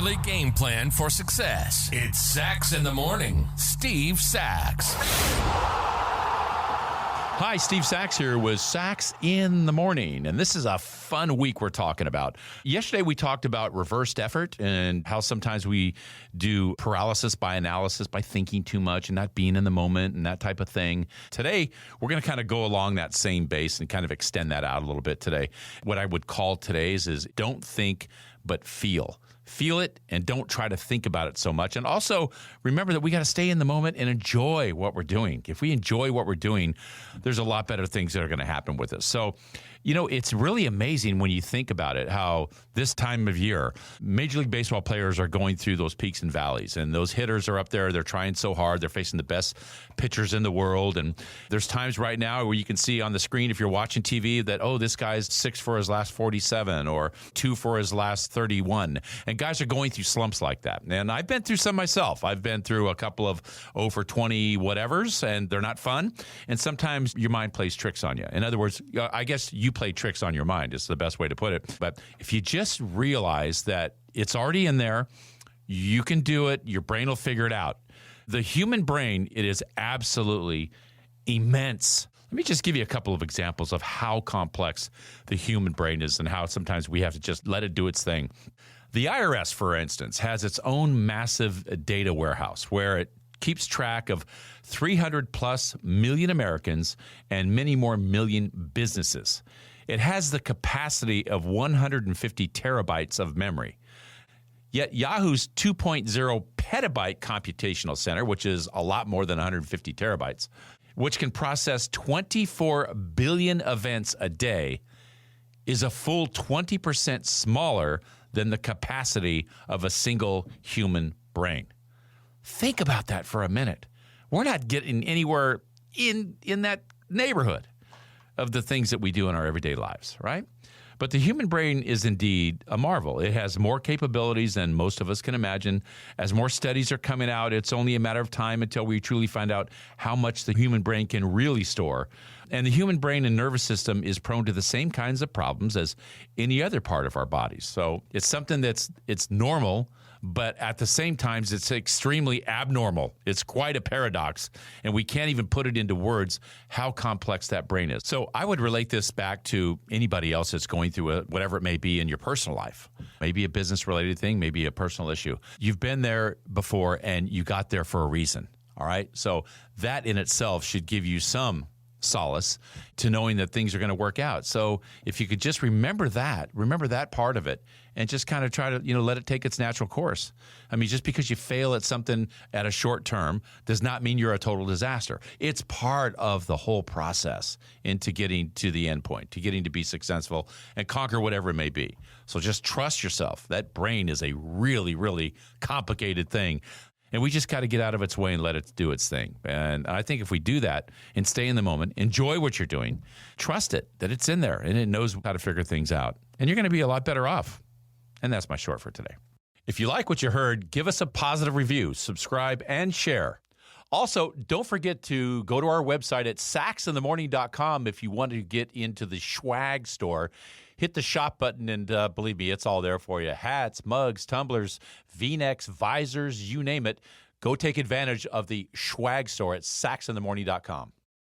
daily game plan for success. It's Sachs in the Morning. Steve Sachs. Hi, Steve Sachs here with Sachs in the Morning, and this is a fun week we're talking about. Yesterday we talked about reversed effort and how sometimes we do paralysis by analysis by thinking too much and not being in the moment and that type of thing. Today we're going to kind of go along that same base and kind of extend that out a little bit today. What I would call today's is don't think but feel. Feel it and don't try to think about it so much. And also remember that we got to stay in the moment and enjoy what we're doing. If we enjoy what we're doing, there's a lot better things that are going to happen with us. So, you know, it's really amazing when you think about it, how this time of year, Major League Baseball players are going through those peaks and valleys, and those hitters are up there. They're trying so hard. They're facing the best pitchers in the world. And there's times right now where you can see on the screen, if you're watching TV, that, oh, this guy's 6 for his last 47 or 2 for his last 31. And guys are going through slumps like that. And I've been through some myself. I've been through a couple of 0 for 20 whatevers, and they're not fun. And sometimes your mind plays tricks on you. In other words, I guess you play tricks on your mind is the best way to put it. But if you just realize that it's already in there, you can do it, your brain will figure it out. The human brain, it is absolutely immense. Let me just give you a couple of examples of how complex the human brain is and how sometimes we have to just let it do its thing. The IRS, for instance, has its own massive data warehouse where it keeps track of 300 plus million Americans and many more million businesses. It has the capacity of 150 terabytes of memory. Yet Yahoo's 2.0 petabyte computational center, which is a lot more than 150 terabytes, which can process 24 billion events a day, is a full 20% smaller than the capacity of a single human brain. Think about that for a minute. We're not getting anywhere in that neighborhood of the things that we do in our everyday lives, right? But the human brain is indeed a marvel. It has more capabilities than most of us can imagine. As more studies are coming out, it's only a matter of time until we truly find out how much the human brain can really store. And the human brain and nervous system is prone to the same kinds of problems as any other part of our bodies. So it's something it's normal, but at the same time, it's extremely abnormal. It's quite a paradox, and we can't even put it into words how complex that brain is. So I would relate this back to anybody else that's going through whatever it may be in your personal life. Maybe a business-related thing, maybe a personal issue. You've been there before, and you got there for a reason, all right? So that in itself should give you some solace to knowing that things are going to work out. So if you could just remember that part of it, and just kind of try to, let it take its natural course. I mean, just because you fail at something at a short term does not mean you're a total disaster. It's part of the whole process into getting to the end point, to getting to be successful and conquer whatever it may be. So just trust yourself. That brain is a really, really complicated thing. And we just got to get out of its way and let it do its thing. And I think if we do that and stay in the moment, enjoy what you're doing, trust it, that it's in there and it knows how to figure things out. And you're going to be a lot better off. And that's my short for today. If you like what you heard, give us a positive review, subscribe, and share. Also, don't forget to go to our website at sachsinthemorning.com if you want to get into the swag store. Hit the shop button, and believe me, it's all there for you. Hats, mugs, tumblers, V-necks, visors, you name it. Go take advantage of the swag store at sachsinthemorning.com.